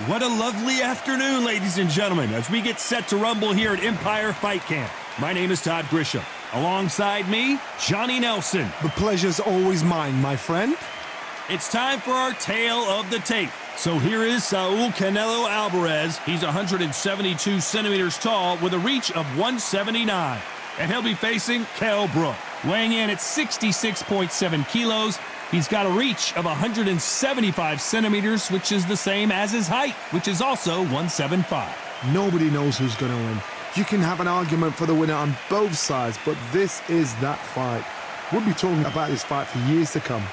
What a lovely afternoon, ladies and gentlemen, as we get set to rumble here at Empire Fight Camp. My name is Todd Grisham. Alongside me, Johnny Nelson. The pleasure's always mine, my friend. It's time for our tale of the tape. So here is Saul Canelo Alvarez. He's 172 centimeters tall with a reach of 179. And he'll be facing Kell Brook. Weighing in at 66.7 kilos, he's got a reach of 175 centimeters, which is the same as his height, which is also 175. Nobody knows who's going to win. You can have an argument for the winner on both sides, but this is that fight. We'll be talking about this fight for years to come.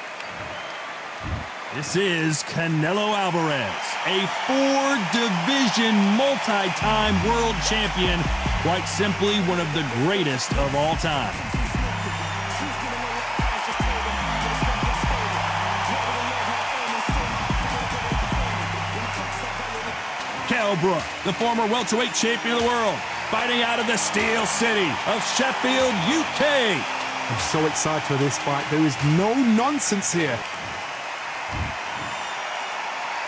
This is Canelo Alvarez, a four-division, multi-time world champion, quite simply one of the greatest of all time. Kell Brook, the former welterweight champion of the world, fighting out of the Steel City of Sheffield, UK. I'm so excited for this fight. There is no nonsense here.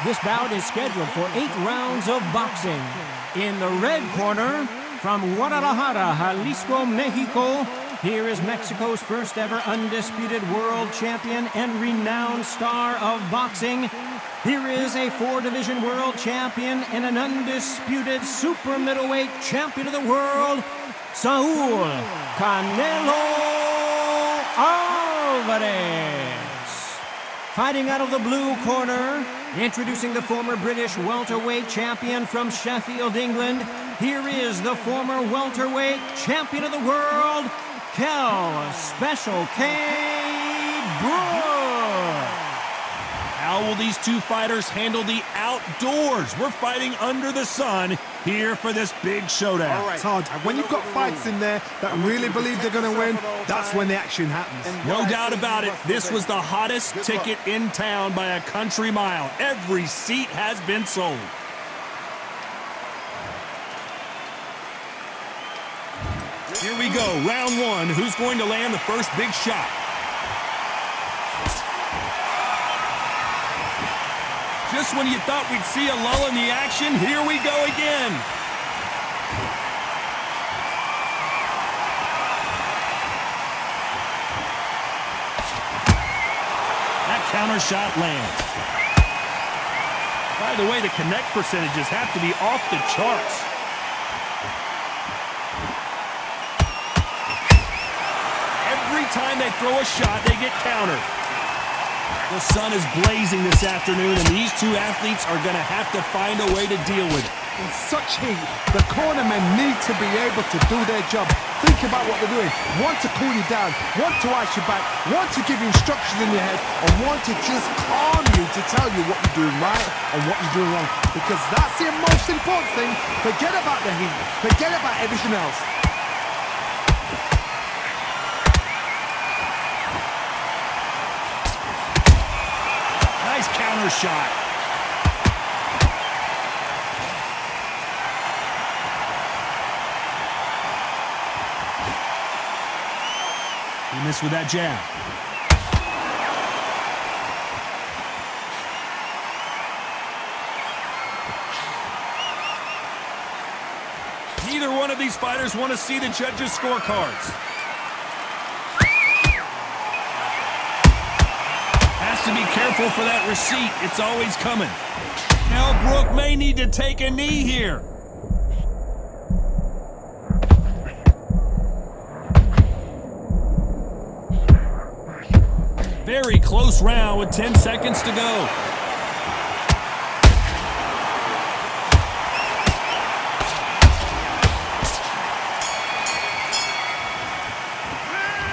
This bout is scheduled for 8 rounds of boxing. In the red corner, from Guadalajara, Jalisco, Mexico, here is Mexico's first ever undisputed world champion and renowned star of boxing. Here is a 4-division world champion and an undisputed super middleweight champion of the world, Saul Canelo Alvarez. Fighting out of the blue corner, introducing the former British welterweight champion from Sheffield, England, here is the former welterweight champion of the world, Kell Special K. Brook. How will these two fighters handle the outdoors? We're fighting under the sun here for this big showdown. All right, Todd, when you've got fights in there that really believe they're going to win, that's when the action happens. No doubt about it, this was the hottest ticket in town by a country mile. Every seat has been sold. Here we go, round one. Who's going to land the first big shot? Just when you thought we'd see a lull in the action, here we go again. That counter shot lands. By the way, the connect percentages have to be off the charts. Every time they throw a shot, they get countered. The sun is blazing this afternoon, and these two athletes are going to have to find a way to deal with it. In such heat, the cornermen need to be able to do their job. Think about what they're doing. One to cool you down, one to ice you back, one to give you instructions in your head, and one to just calm you to tell you what you're doing right and what you're doing wrong. Because that's the most important thing. Forget about the heat. Forget about everything else. Nice counter shot. He missed with that jab. Neither one of these fighters want to see the judges' scorecards. To be careful for that receipt. It's always coming. Kell Brook may need to take a knee here. Very close round with 10 seconds to go.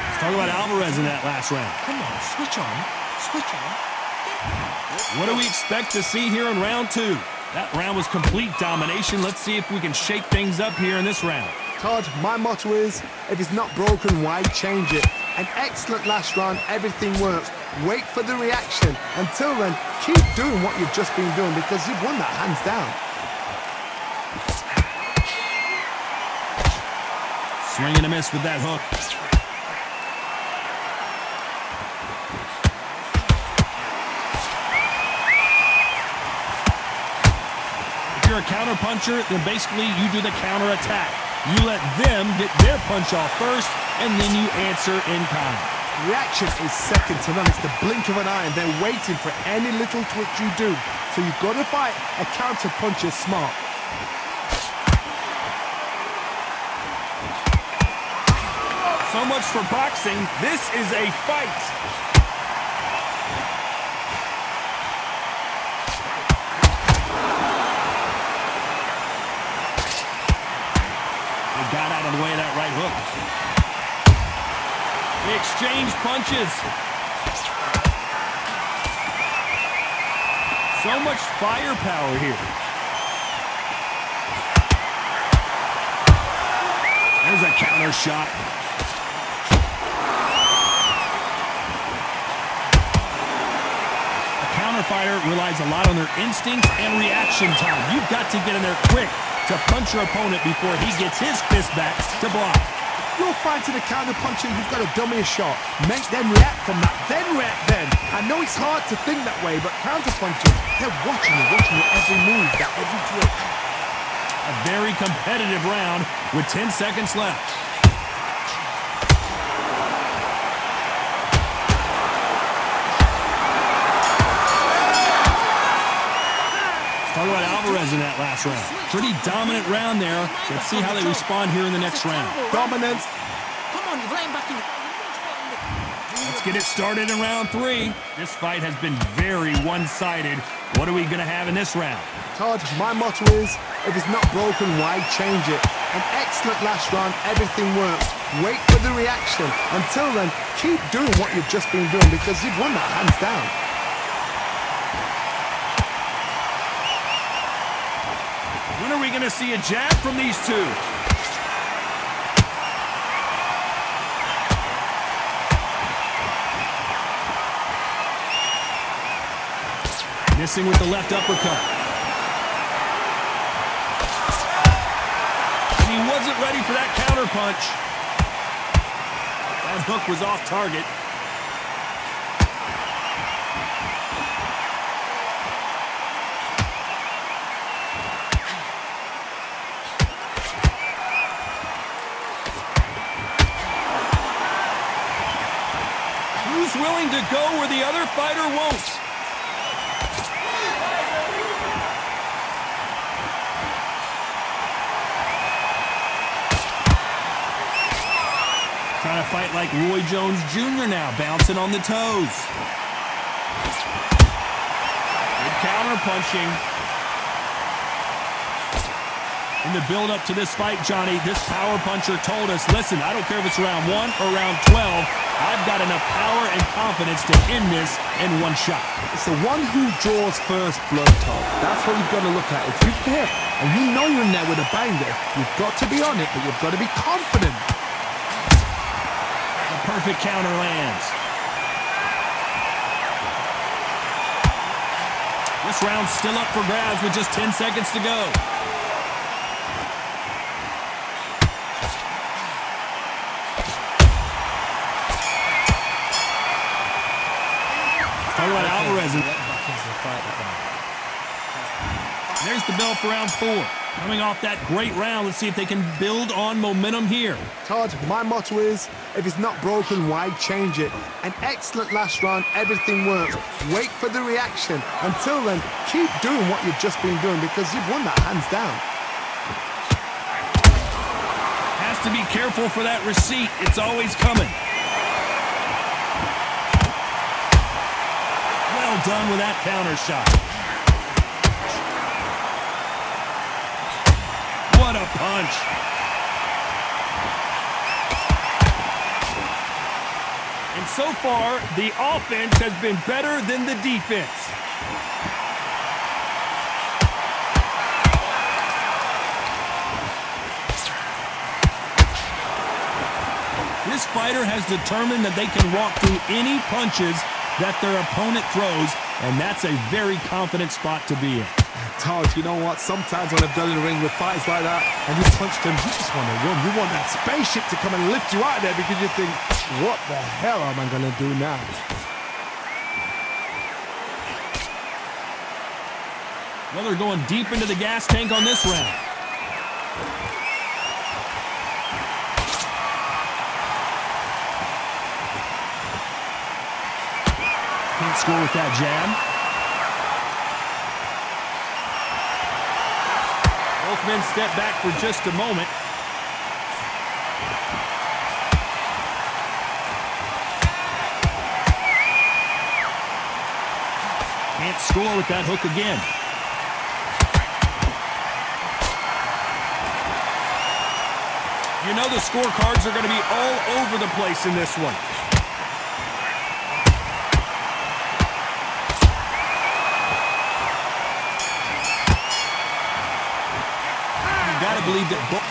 Let's talk about Alvarez in that last round. Come on, switch on. Switch on. What do we expect to see here in round two? That round was complete domination. Let's see if we can shake things up here in this round. Todd, my motto is, if it's not broken, why change it? An excellent last round, everything works. Wait for the reaction. Until then, keep doing what you've just been doing because you've won that hands down. Swing and a miss with that hook. you're a counter puncher, then basically you do the counter attack. You let them get their punch off first, and then you answer in kind. Reaction is second to none. It's the blink of an eye, and they're waiting for any little twitch you do. So you've got to fight a counter puncher smart. So much for boxing. This is a fight. They got out of the way of that right hook. They exchange punches. So much firepower here. There's a counter shot. Fighter relies a lot on their instincts and reaction time. You've got to get in there quick to punch your opponent before he gets his fist back to block. You're fighting a counter puncher, you've got to dummy a shot. Make them react from that, then react then. I know it's hard to think that way, but counter punchers, they're watching you every move, that every twitch. A very competitive round with 10 seconds left. Talk about Alvarez in that last round. Pretty dominant round there. Let's see how they respond here in the next round. Dominance. Come on, you've laid back in. Let's get it started in round 3. This fight has been very one-sided. What are we going to have in this round? Todd, my motto is, if it's not broken, why change it? An excellent last round, everything works. Wait for the reaction. Until then, keep doing what you've just been doing because you've won that hands down. When are we going to see a jab from these two? Missing with the left uppercut. And he wasn't ready for that counter punch. That hook was off target. Who's willing to go where the other fighter won't? Trying to fight like Roy Jones Jr. now, bouncing on the toes. Good counter punching. In the build-up to this fight, Johnny, this power puncher told us, listen, I don't care if it's round 1 or round 12, I've got enough power and confidence to end this in one shot. It's the one who draws first blood, Todd. That's what you've got to look at. If you're hit and you know you're in there with a banger, you've got to be on it, but you've got to be confident. The perfect counter lands. This round's still up for grabs with just 10 seconds to go. Talk about Alvarez. There's the bell for round 4. Coming off that great round, let's see if they can build on momentum here. Todd, my motto is, if it's not broken, why change it? An excellent last round, everything works. Wait for the reaction. Until then, keep doing what you've just been doing because you've won that hands down. Has to be careful for that receipt. It's always coming. Well done with that counter shot. What a punch. And so far, the offense has been better than the defense. This fighter has determined that they can walk through any punches that their opponent throws, and that's a very confident spot to be in. Todd, you know what? Sometimes when I've done in the ring with fights like that, and you punched him, you just want to run. You want that spaceship to come and lift you out of there because you think, what the hell am I going to do now? Well, they're going deep into the gas tank on this round. Can't score with that jab. Both men step back for just a moment. Can't score with that hook again. You know the scorecards are going to be all over the place in this one. Gotta believe that both.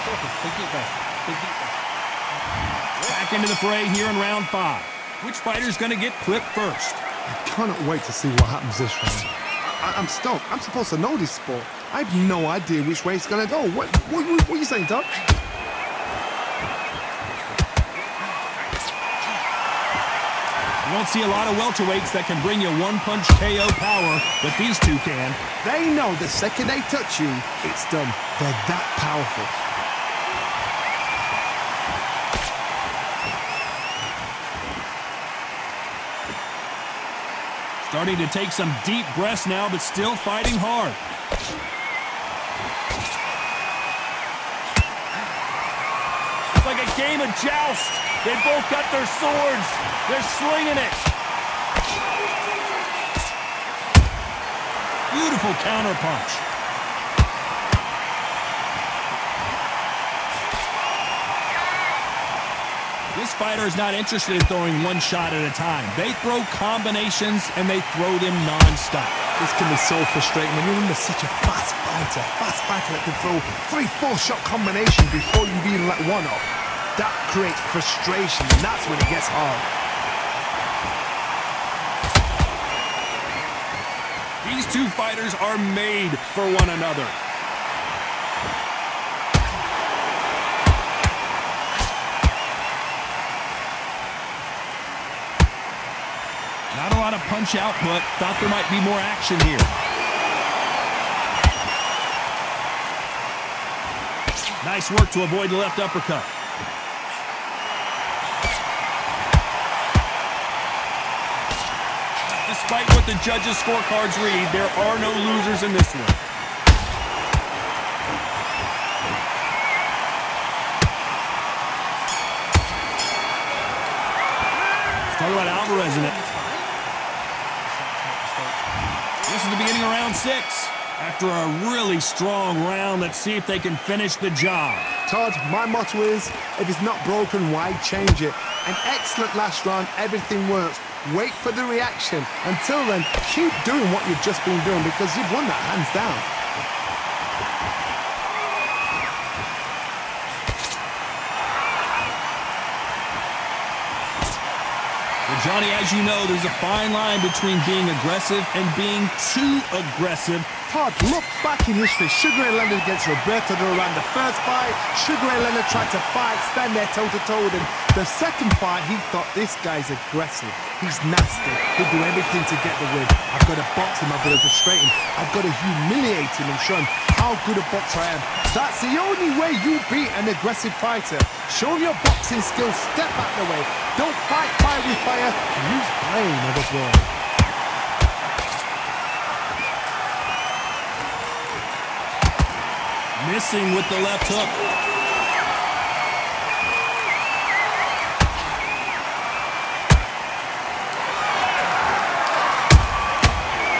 Back into the fray here in round 5. Which fighter's gonna get clipped first? I cannot wait to see what happens this round. I'm stoked. I'm supposed to know this sport. I have no idea which way it's gonna go. What are you saying, Doc? You don't see a lot of welterweights that can bring you one-punch KO power, but these two can. They know the second they touch you, it's done. They're that powerful. Starting to take some deep breaths now, but still fighting hard. It's like a game of joust. They both got their swords. They're slinging it. Beautiful counter punch. This fighter is not interested in throwing one shot at a time. They throw combinations, and they throw them non-stop. This can be so frustrating when you're under such a fast fighter that can throw 3-4 shot combinations before you even let one up. That creates frustration, and that's when it gets hard. These two fighters are made for one another. Not a lot of punch output. Thought there might be more action here. Nice work to avoid the left uppercut. Despite what the judges' scorecards read, there are no losers in this one. Talk about Alvarez in it. This is the beginning of round 6. After a really strong round, let's see if they can finish the job. Todd, my motto is, if it's not broken, why change it? An excellent last round, everything works. Wait for the reaction. Until then, keep doing what you've just been doing because you've won that hands down. Well, Johnny, as you know, there's a fine line between being aggressive and being too aggressive. Todd, look back in history. Sugar Ray Leonard against Roberto Duran. The first fight, Sugar Ray Leonard tried to fight, stand there toe-to-toe with him. The second fight, he thought, this guy's aggressive. He's nasty. He'll do everything to get the win. I've got to box him. I've got to frustrate him. I've got to humiliate him and show him how good a boxer I am. That's the only way you beat an aggressive fighter. Show your boxing skills. Step out the way. Don't fight fire with fire. Use brain of a boy. Missing with the left hook.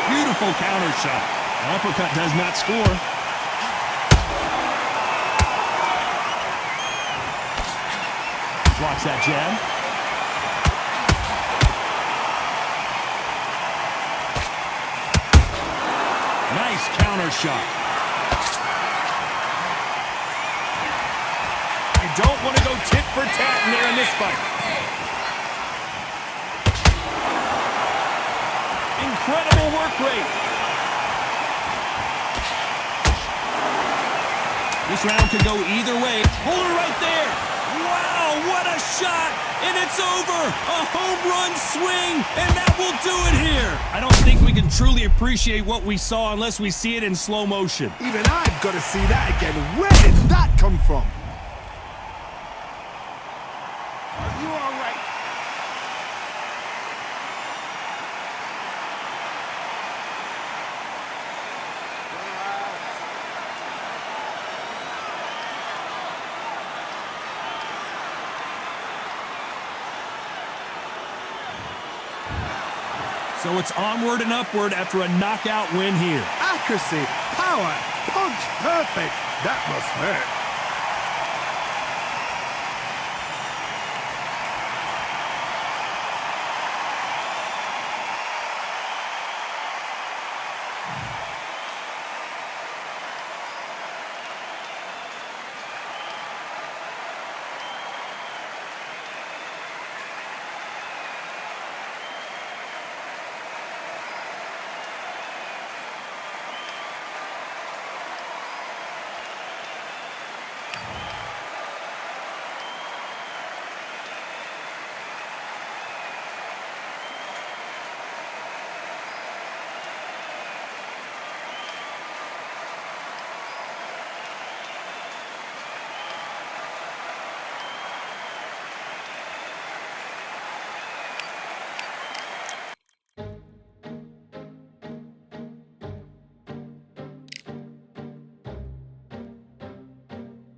Beautiful counter shot. The uppercut does not score. Blocks that jab. Nice counter shot. Don't want to go tit for tat in there in this fight. Incredible work rate. This round could go either way. Hold her right there. Wow, what a shot! And it's over! A home run swing, and that will do it here! I don't think we can truly appreciate what we saw unless we see it in slow motion. Even I've got to see that again. Where did that come from? Are you all right? So it's onward and upward after a knockout win here. Accuracy, power, punch, perfect. That must hurt.